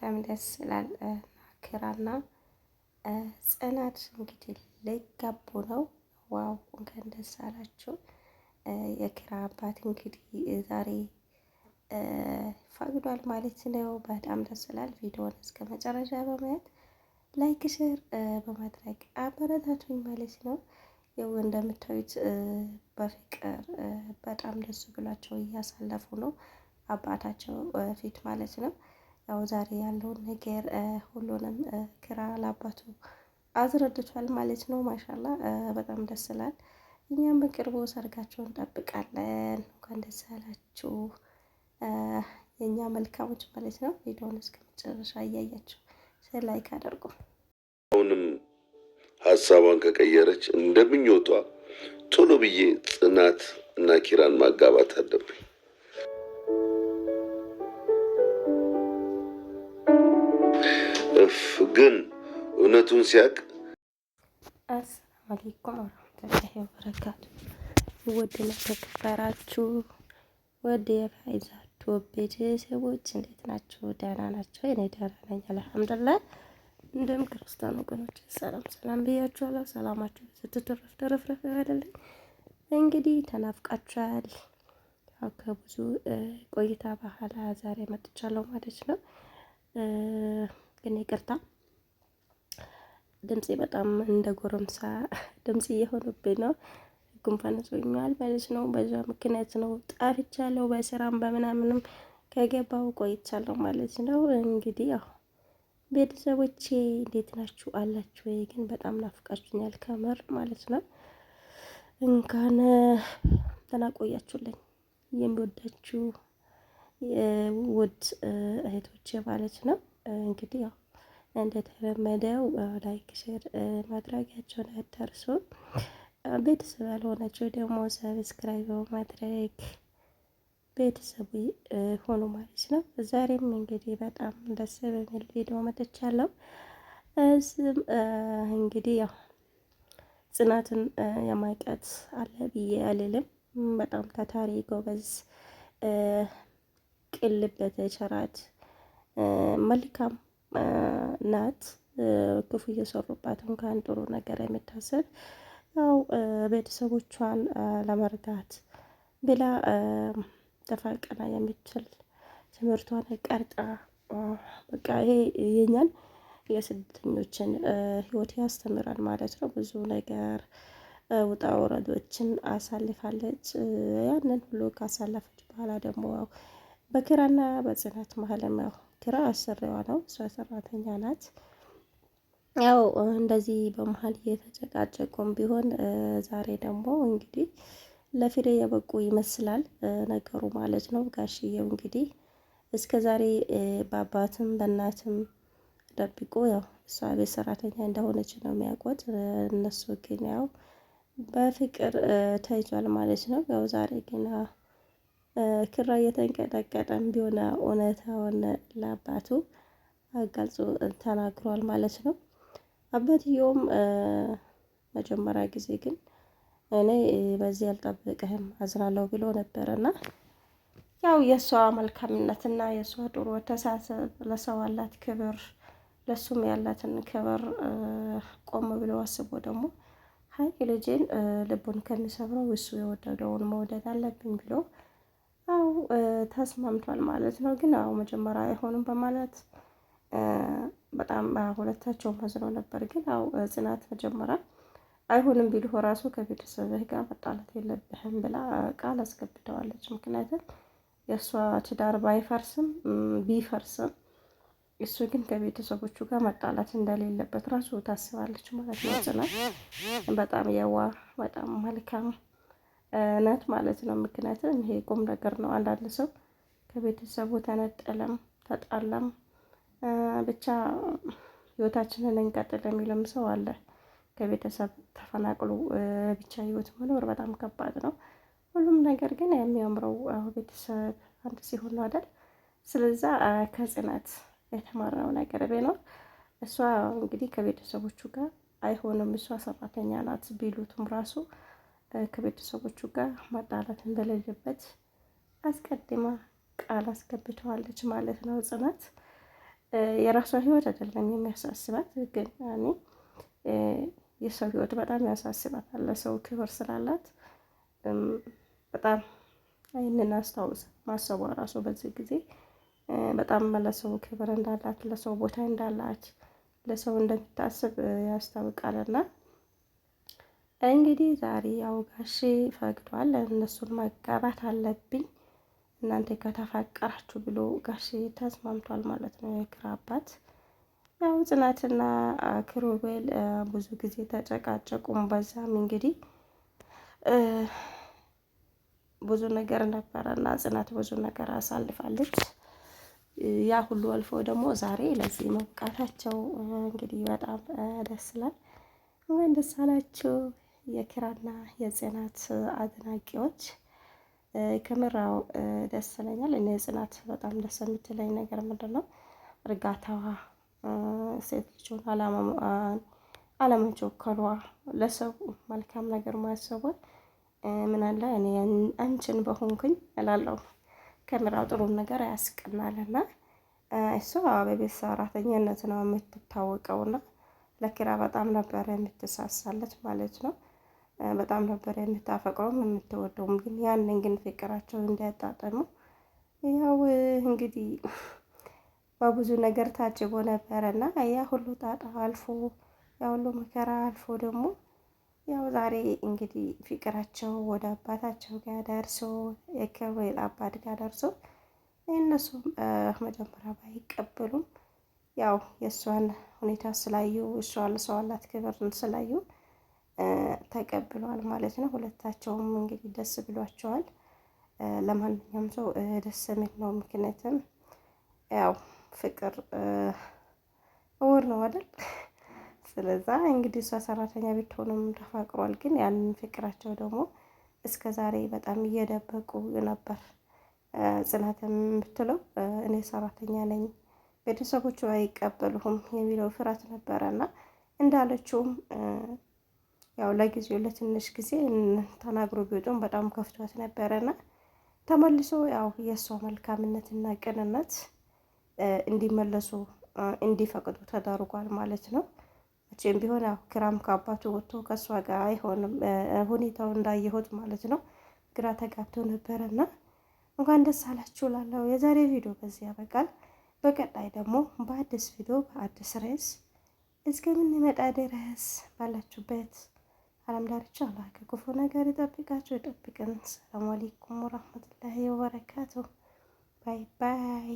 በጣም ደስ ይላል። ኪራና ጽናት እንግዲህ ሊጋቡ ነው። ዋው እንኳን ደስ አላችሁ። የኪራ አባት እንግዲህ ዛሬ ፈቅዷል ማለት ነው። በጣም ደስ ይላል። ቪዲዮውን እስከ መጨረሻ በማየት ላይክ፣ ሼር በማድረግ አበረታቱኝ ማለት ነው። ያው እንደምታዩት በፍቅር በጣም ደስ ብሏቸው እያሳለፉ ነው አባታቸው ፊት ማለት ነው። ያው ዛሬ ያለውን ነገር ሁሉንም ኪራ ለአባቱ አስረድቷል ማለት ነው። ማሻላ በጣም ደስ ይላል። እኛም በቅርቡ ሰርጋቸውን እንጠብቃለን። እንኳን ደስ ያላችሁ የእኛ መልካሞች ማለት ነው። ቪዲዮውን እስከ መጨረሻ እያያችሁ ላይክ አድርጉ። አሁንም ሀሳቧን ከቀየረች እንደምኞቷ ቶሎ ብዬ ጽናት እና ኪራን ማጋባት አለብኝ። ግን እውነቱን ሲያቅ አሰላሙ አለይኩም ወራህመቱላሂ ወበረካቱ። ውድና ተከበራችሁ ወደ የፋይዛቱ ቤተሰቦች እንዴት ናችሁ? ደህና ናቸው? እኔ ደህና ነኝ አልሐምዱሊላህ። እንደም ክርስቲያን ወገኖች ሰላም ሰላም ብያችኋለሁ። ሰላማችሁ ስትተረፍ ተረፍረፍ አይደለም። እንግዲህ ተናፍቃችኋል። ያው ከብዙ ቆይታ በኋላ ዛሬ መጥቻለሁ ማለት ነው። ግን ይቅርታ ድምፄ በጣም እንደ ጎረምሳ ድምጽ እየሆነብኝ ነው። ጉንፋን ይዞኛል ማለት ነው። በዛ ምክንያት ነው ጠፍቻለሁ። በስራም በምናምንም ከገባው ቆይቻለሁ ማለት ነው። እንግዲህ ያው ቤተሰቦቼ እንዴት ናችሁ? አላችሁ ወይ? ግን በጣም ናፍቃችሁኛል ከምር ማለት ነው። እንኳን ተናቆያችሁልኝ የሚወዳችሁ ውድ እህቶቼ ማለት ነው። እንግዲህ ያው እንደተለመደው ላይክ ሼር ማድረጋቸውን አትርሱ። ቤተሰብ ያልሆናችሁ ደግሞ ሰብስክራይብ በማድረግ ቤተሰቡ ሆኑ ማለት ነው። ዛሬም እንግዲህ በጣም ደስ በሚል ቪዲዮ መጥቻለሁ። እዚህም እንግዲህ ያው ጽናትን የማይቀት አለ ብዬ አልልም። በጣም ታታሪ ጎበዝ፣ ቅልበት የቸራት መልካም ናት። ክፉ እየሰሩባት እንኳን ጥሩ ነገር የምታስብ ያው ቤተሰቦቿን ለመርዳት ብላ ተፋቀና የምትችል ትምህርቷን ቀርጣ በቃ ይሄ የኛን የስደተኞችን ህይወት ያስተምራል ማለት ነው። ብዙ ነገር ውጣ ወረዶችን አሳልፋለች። ያንን ሁሉ ካሳለፈች በኋላ ደግሞ በኪራና በጽናት መሀልም ያው ኪራ አሰሪዋ ነው፣ እሷ ሰራተኛ ናት። ያው እንደዚህ በመሀል እየተጨቃጨቁም ቢሆን ዛሬ ደግሞ እንግዲህ ለፍሬ የበቁ ይመስላል ነገሩ ማለት ነው። ጋሽዬው እንግዲህ እስከ ዛሬ በአባትም በእናትም ደብቆ ያው እሷ ቤት ሰራተኛ እንደሆነች ነው የሚያውቁት። እነሱ ግን ያው በፍቅር ተይዟል ማለት ነው። ያው ዛሬ ግን ኪራ እየተንቀጠቀጠም ቢሆን እውነታውን ለአባቱ አጋልጾ ተናግሯል ማለት ነው። አባትየውም መጀመሪያ ጊዜ ግን እኔ በዚህ አልጠብቅህም አዝናለሁ ብሎ ነበርና ያው የእሷ መልካምነትና የእሷ ጥሩ አስተሳሰብ ለሰው አላት ክብር፣ ለሱም ያላትን ክብር ቆም ብሎ አስቦ ደግሞ ሀይ ልጄን ልቡን ከሚሰብረው እሱ የወደደውን መውደድ አለብኝ ብሎ አው ተስማምቷል ማለት ነው። ግን አው መጀመሪያ አይሆንም በማለት በጣም ሁለታቸውም አዝነው ነበር። ግን አው ጽናት መጀመሪያ አይሆንም ቢልሆ ራሱ ከቤተሰብህ ጋር መጣላት የለብህም ብላ ቃል አስገብተዋለች። ምክንያቱም የእሷ ትዳር ባይፈርስም ቢፈርስም እሱ ግን ከቤተሰቦቹ ጋር መጣላት እንደሌለበት ራሱ ታስባለች ማለት ነው። ጽናት በጣም የዋህ በጣም መልካም ናት ማለት ነው። ምክንያቱም ይሄ ቁም ነገር ነው። አንዳንድ ሰው ከቤተሰቡ ተነጠለም ተጣላም ብቻ ህይወታችንን እንቀጥል የሚልም ሰው አለ። ከቤተሰብ ተፈናቅሎ ብቻ ህይወት መኖር በጣም ከባድ ነው። ሁሉም ነገር ግን የሚያምረው ቤተሰብ አንድ ሲሆን ነው አይደል? ስለዛ ከጽናት የተማርነው ነገር ቢኖር እሷ እንግዲህ ከቤተሰቦቹ ጋር አይሆንም፣ እሷ ሰራተኛ ናት ቢሉትም ራሱ ከቤተሰቦቹ ጋር ማጣላት እንደሌለበት አስቀድማ ቃል አስገብተዋለች ማለት ነው ጽናት። የራሷ ህይወት አይደለም የሚያሳስባት፣ ግን እኔ የሰው ህይወት በጣም ያሳስባታል። ለሰው ክብር ስላላት በጣም ይህንን አስታውስ ማሰቧ ራሱ በዚህ ጊዜ በጣም ለሰው ክብር እንዳላት፣ ለሰው ቦታ እንዳላት፣ ለሰው እንደምታስብ ያስታውቃልና እንግዲህ ዛሬ ያው ጋሼ ፈቅዷል። እነሱን ማጋባት አለብኝ እናንተ ከተፋቀራችሁ ብሎ ጋሼ ተስማምቷል ማለት ነው። የኪራ አባት ያው ጽናትና ኪሩቤል ብዙ ጊዜ ተጨቃጨቁም። በዛም እንግዲህ ብዙ ነገር ነበረ እና ጽናት ብዙ ነገር አሳልፋለች። ያ ሁሉ አልፎ ደግሞ ዛሬ ለዚህ መብቃታቸው እንግዲህ በጣም ደስ ይላል። እንኳን ደስ አላችሁ የኪራና የጽናት አድናቂዎች። ከምራው ደስ ይለኛል። እኔ ጽናት በጣም ደስ የምትለኝ ነገር ምንድን ነው? እርጋታዋ፣ ሴት ልጅን አለመቸኮሏ፣ ለሰው መልካም ነገር ማሰቧ ምን አለ እኔ አንቺን በሆንኩኝ እላለሁ። ከምራው ጥሩ ነገር ያስቀናልና እሷ በቤት ሰራተኛነት ነው የምትታወቀውና ለኪራ በጣም ነበር የምትሳሳለት ማለት ነው። በጣም ነበር የምታፈቅረውም የምትወደውም። ግን ያንን ግን ፍቅራቸው እንዳያጣጠሙ ያው እንግዲህ በብዙ ነገር ታጅቦ ነበረና ያ ሁሉ ጣጣ አልፎ ያ ሁሉ መከራ አልፎ ደግሞ ያው ዛሬ እንግዲህ ፍቅራቸው ወደ አባታቸው ጋር ደርሶ የኪሩቤል አባት ጋር ደርሶ እነሱም መጀመሪያ ባይቀበሉም ያው የእሷን ሁኔታ ስላዩ እሷ ለሰው ያላት ክብር ስላዩ ተቀብለዋል ማለት ነው። ሁለታቸውም እንግዲህ ደስ ብሏቸዋል። ለማንኛውም ሰው ደስ የሚል ነው። ምክንያቱም ያው ፍቅር እውር ነው አይደል? ስለዛ እንግዲህ እሷ ሰራተኛ ብትሆንም ተፋቅሯል። ግን ያንን ፍቅራቸው ደግሞ እስከ ዛሬ በጣም እየደበቁ ነበር። ጽናትም ብትለው እኔ ሰራተኛ ነኝ ቤተሰቦቹ አይቀበሉህም የሚለው ፍርሃት ነበረና እንዳለችውም ያው ለጊዜው ለትንሽ ጊዜ ተናግሮ ቢወጡም በጣም ከፍቷት ነበረና ተመልሶ ያው የእሷ መልካምነትና ቅንነት እንዲመለሱ እንዲፈቅዱ ተደርጓል ማለት ነው። መቼም ቢሆን ያው ኪራም ከአባቱ ወጥቶ ከእሷ ጋር አይሆንም ሁኔታው እንዳየሁት ማለት ነው። ግራ ተጋብቶ ነበረና እንኳን ደስ አላችሁ ላለው የዛሬ ቪዲዮ በዚህ ያበቃል። በቀጣይ ደግሞ በአዲስ ቪዲዮ በአዲስ ርዕስ እስከምንመጣ ድረስ ባላችሁበት ዓለም ዳርቻ አላህ ከክፉ ነገር ይጠብቃችሁ ይጠብቅን። ሰላም አለይኩም ወራህመቱላሂ ወበረካቱ። ባይ ባይ።